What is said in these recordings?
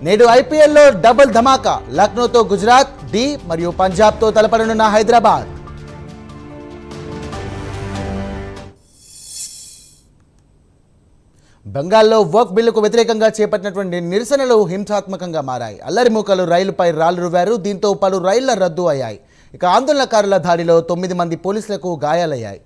నేడు ఐపీఎల్లో డబుల్ ధమాకా. లక్నోతో గుజరాత్, ఢీ మరియు పంజాబ్తో తలపడనున్న హైదరాబాద్. బెంగాల్లో వర్క్ బిల్లుకు వ్యతిరేకంగా చేపట్టినటువంటి నిరసనలు హింసాత్మకంగా మారాయి. అల్లరి మూకలు రైలుపై రాళ్లు రువ్వారు. దీంతో పలు రైళ్ల రద్దు అయ్యాయి. ఇక ఆందోళనకారుల దాడిలో 9 మంది పోలీసులకు గాయాలయ్యాయి.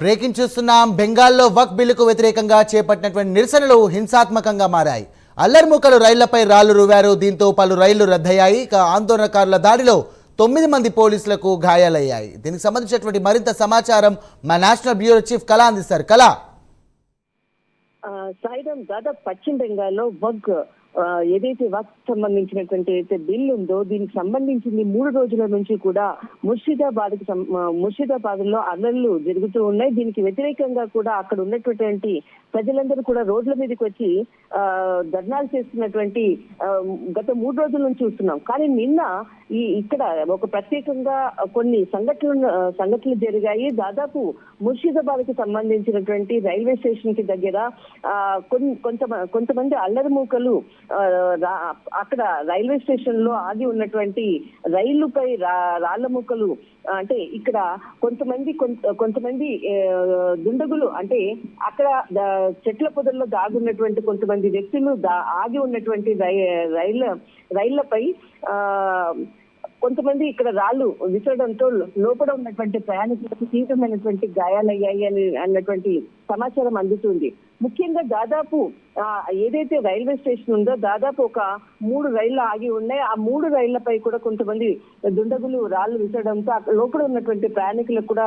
బ్రేకింగ్ చూస్తున్నాం. బెంగాల్లో వక్ బిల్లుకు వ్యతిరేకంగా చేపట్టినటువంటి నిరసనలు హింసాత్మకంగా మారాయి. అల్లర్ముకలు రైళ్లపై రాళ్లు రువారు. దీంతో పలు రైళ్లు రద్దయ్యాయి. ఇక ఆందోళనకారుల దాడిలో 9 మంది పోలీసులకు గాయాలయ్యాయి. దీనికి సంబంధించినటువంటి మరింత సమాచారం మా నేషనల్ బ్యూరో చీఫ్ కళ అందిస్తారు. కళ, సాయిరాం, దాదాపు పశ్చిమ బెంగాల్లో ఏదైతే వక్ సంబంధించినటువంటి ఏదైతే బిల్ ఉందో దీనికి సంబంధించింది 3 రోజుల నుంచి కూడా ముర్షిదాబాద్ లో అల్లర్లు జరుగుతూ ఉన్నాయి. దీనికి వ్యతిరేకంగా కూడా అక్కడ ఉన్నటువంటి ప్రజలందరూ కూడా రోడ్ల మీదకి వచ్చి ధర్నాలు చేస్తున్నటువంటి గత 3 రోజుల నుంచి చూస్తున్నాం. కానీ నిన్న ఇక్కడ ఒక ప్రత్యేకంగా కొన్ని సంఘటనలు జరిగాయి. దాదాపు ముర్షిదాబాద్ కి సంబంధించినటువంటి రైల్వే స్టేషన్ కి దగ్గర కొంతమంది అల్లరి మూకలు అక్కడ రైల్వే స్టేషన్ లో ఆగి ఉన్నటువంటి రైలుపై రాళ్ల ముక్కలు, అంటే ఇక్కడ కొంతమంది దుండగులు, అంటే అక్కడ చెట్ల పొదల్లో దాగున్నటువంటి కొంతమంది వ్యక్తులు ఆగి ఉన్నటువంటి రైళ్లపై కొంతమంది ఇక్కడ రాళ్లు విసరడంతో లోపల ఉన్నటువంటి ప్రయాణికులకు తీవ్రమైనటువంటి గాయాలయ్యాయి అన్నటువంటి సమాచారం అందుతుంది. ముఖ్యంగా దాదాపు ఏదైతే రైల్వే స్టేషన్ ఉందో దాదాపు ఒక 3 రైళ్లు ఆగి ఉన్నాయి. ఆ 3 రైళ్లపై కూడా కొంతమంది దుండగులు రాళ్లు విసరడంతో లోపల ఉన్నటువంటి ప్రయాణికులకు కూడా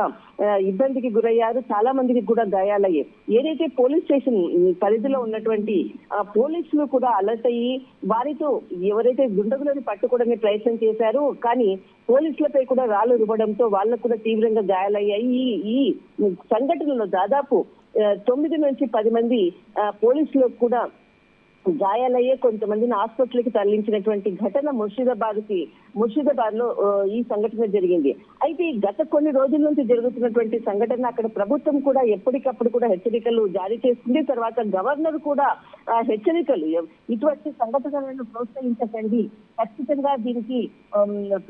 ఇబ్బందికి గురయ్యారు. చాలా మందికి కూడా గాయాలయ్యాయి. ఏదైతే పోలీస్ స్టేషన్ పరిధిలో ఉన్నటువంటి పోలీసులు కూడా అలర్ట్ అయ్యి వారితో ఎవరైతే దుండగులను పట్టుకోవడానికి ప్రయత్నం చేశారో కానీ పోలీసులపై కూడా రాళ్లు రువ్వడంతో వాళ్ళకు కూడా తీవ్రంగా గాయాలయ్యాయి. ఈ సంఘటనలో దాదాపు 9 నుంచి 10 మంది పోలీసులకు కూడా గాయాలయ్యే కొంతమందిని ఆసుపత్రికి తరలించినటువంటి ఘటన ముర్షిదాబాద్ లో ఈ సంఘటన జరిగింది. అయితే గత కొన్ని రోజుల నుంచి జరుగుతున్నటువంటి సంఘటన అక్కడ ప్రభుత్వం కూడా ఎప్పటికప్పుడు కూడా హెచ్చరికలు జారీ చేస్తుంది. తర్వాత గవర్నర్ కూడా హెచ్చరికలు, ఇటువంటి సంఘటనలను ప్రోత్సహించకండి, ఖచ్చితంగా దీనికి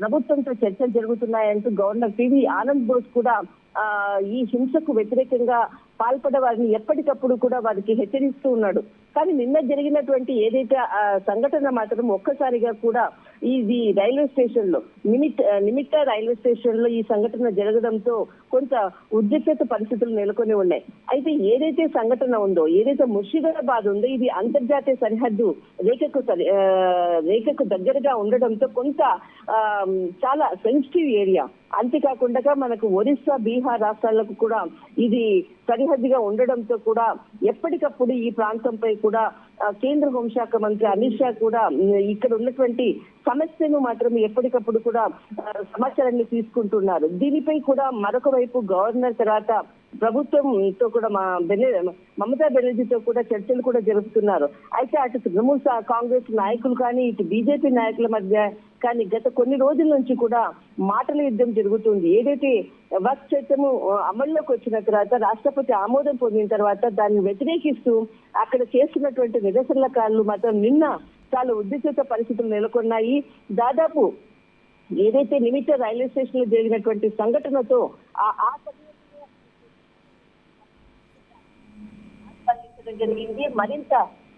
ప్రభుత్వంతో చర్చలు జరుగుతున్నాయంటూ గవర్నర్ పివి ఆనంద్ బోస్ కూడా ఈ హింసకు వ్యతిరేకంగా పాల్పడే వారిని ఎప్పటికప్పుడు కూడా వారికి హెచ్చరిస్తూ ఉన్నాడు. కానీ నిన్న జరిగినటువంటి ఏదైతే సంఘటన మాత్రం ఒక్కసారిగా కూడా ఇది రైల్వే స్టేషన్ లో నిమిత్త రైల్వే స్టేషన్ లో ఈ సంఘటన జరగడంతో కొంత ఉద్రిక్తత పరిస్థితులు నెలకొని ఉన్నాయి. అయితే ఏదైతే సంఘటన ఉందో, ఏదైతే ముర్షిదాబాద్ ఉందో ఇది అంతర్జాతీయ సరిహద్దు రేఖకు దగ్గరగా ఉండడంతో కొంత చాలా సెన్సిటివ్ ఏరియా. అంతేకాకుండా మనకు ఒరిస్సా, బీహార్ రాష్ట్రాలకు కూడా ఇది సరిహద్దుగా ఉండడంతో కూడా ఎప్పటికప్పుడు ఈ ప్రాంతంపై కూడా కేంద్ర హోంశాఖ మంత్రి అమిత్ షా కూడా ఇక్కడ ఉన్నటువంటి సమస్యను మాత్రం ఎప్పటికప్పుడు కూడా సమాచారాన్ని తీసుకుంటున్నారు. దీనిపై కూడా మరొక వైపు గవర్నర్ తర్వాత ప్రభుత్వంతో కూడా మమతా బెనర్జీతో కూడా చర్చలు కూడా జరుపుతున్నారు. అయితే అటు తృణమూల్ కాంగ్రెస్ నాయకులు కానీ ఇటు బీజేపీ నాయకుల మధ్య కానీ గత కొన్ని రోజుల నుంచి కూడా మాటల యుద్ధం జరుగుతుంది. ఏదైతే వక్ చట్టము అమల్లోకి వచ్చిన తర్వాత రాష్ట్రపతి ఆమోదం పొందిన తర్వాత దాన్ని వ్యతిరేకిస్తూ అక్కడ చేస్తున్నటువంటి నిరసనకారులు మాత్రం నిన్న చాలా ఉద్రిక్త పరిస్థితులు నెలకొన్నాయి. దాదాపు ఏదైతే నిమిత్త రైల్వే స్టేషన్ లో జరిగినటువంటి సంఘటనతో ఆదేశించడం జరిగింది. మరింత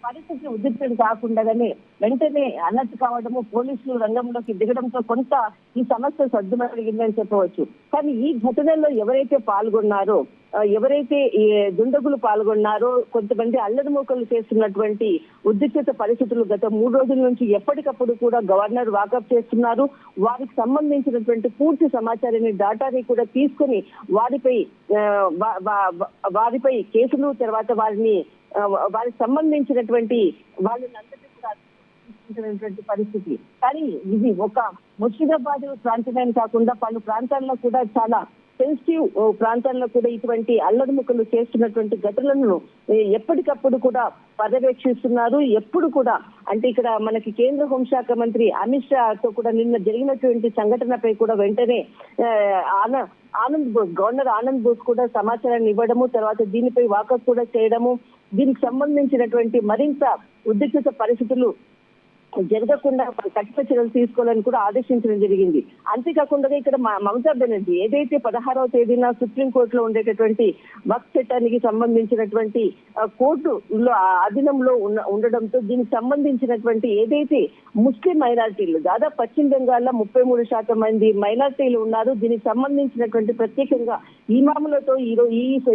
పరిస్థితి ఉద్రిక్తులు కాకుండానే వెంటనే అలర్ట్ కావడము, పోలీసులు రంగంలోకి దిగడంతో కొంత ఈ సమస్య సర్దుమణిగిందని చెప్పవచ్చు. కానీ ఈ ఘటనలో ఎవరైతే పాల్గొన్నారో, ఎవరైతే ఈ దుండగులు పాల్గొన్నారో, కొంతమంది అల్లరి మూకలు చేస్తున్నటువంటి ఉద్రిక్తత పరిస్థితులు గత 3 రోజుల నుంచి ఎప్పటికప్పుడు కూడా గవర్నర్ వాకప్ చేస్తున్నారు. వారికి సంబంధించినటువంటి పూర్తి సమాచారాన్ని, డాటాని కూడా తీసుకుని వారిపై కేసులు, తర్వాత వారికి సంబంధించినటువంటి వాళ్ళందరినీ కూడా తీసుకుంటున్నటువంటి పరిస్థితి. కానీ ఇది ఒక ముర్షిదాబాద్ ప్రాంతమే కాకుండా పలు ప్రాంతాల్లో కూడా, చాలా సెన్సిటివ్ ప్రాంతాల్లో కూడా ఇటువంటి అల్లరిముక్కలు చేస్తున్నటువంటి ఘటనలను ఎప్పటికప్పుడు కూడా పర్యవేక్షిస్తున్నారు. ఎప్పుడు కూడా అంటే ఇక్కడ మనకి కేంద్ర హోంశాఖ మంత్రి అమిత్ షాతో కూడా నిన్న జరిగినటువంటి సంఘటనపై కూడా వెంటనే గవర్నర్ ఆనంద్ బోస్ కూడా సమాచారాన్ని ఇవ్వడము, తర్వాత దీనిపై వాకప్ కూడా చేయడము, దీనికి సంబంధించినటువంటి మరింత ఉద్రిక్తత పరిస్థితులు జరగకుండా కఠిన చర్యలు తీసుకోవాలని కూడా ఆదేశించడం జరిగింది. అంతేకాకుండా ఇక్కడ మమతా బెనర్జీ ఏదైతే 16వ తేదీన సుప్రీంకోర్టులో ఉండేటటువంటి వక్ఫ్ చట్టానికి సంబంధించినటువంటి కోర్టులో అధీనంలో ఉండడంతో దీనికి సంబంధించినటువంటి ఏదైతే ముస్లిం మైనారిటీలు దాదాపు పశ్చిమ బెంగాల్లో 33% మంది మైనారిటీలు ఉన్నారు. దీనికి సంబంధించినటువంటి ప్రత్యేకంగా ఇమాములతో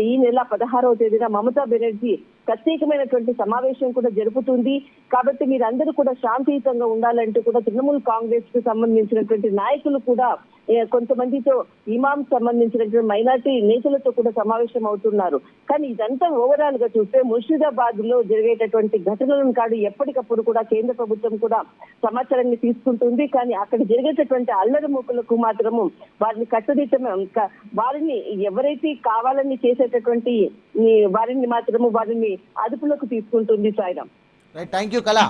ఈ నెల 16వ తేదీన మమతా బెనర్జీ ప్రత్యేకమైనటువంటి సమావేశం కూడా జరుపుతుంది. కాబట్టి మీరందరూ కూడా శాంతియుతంగా ఉండాలంటూ కూడా తృణమూల్ కాంగ్రెస్ కు సంబంధించినటువంటి నాయకులు కూడా కొంతమందితో ఇమాం సంబంధించినటువంటి మైనార్టీ నేతలతో కూడా సమావేశం అవుతున్నారు. కానీ ఇదంతా ఓవరాల్ గా చూస్తే ముర్షిదాబాద్ లో జరిగేటటువంటి ఘటనలను కాదు ఎప్పటికప్పుడు కూడా కేంద్ర ప్రభుత్వం కూడా సమాచారాన్ని తీసుకుంటుంది. కానీ అక్కడ జరిగేటటువంటి అల్లరి మూకలకు మాత్రము వారిని కట్టుదిట్టమే, వారిని ఎవరైతే కావాలని చేసేటటువంటి వారిని అదుపులోకి తీసుకుంటుంది. సాయిరామ్. థ్యాంక్ యూ కళ.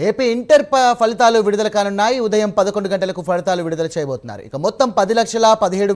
ఏపీ ఇంటర్ ఫలితాలు విడుదల కానున్నాయి. ఉదయం 11 గంటలకు ఫలితాలు విడుదల చేయబోతున్నారు. ఇక మొత్తం 10,17,000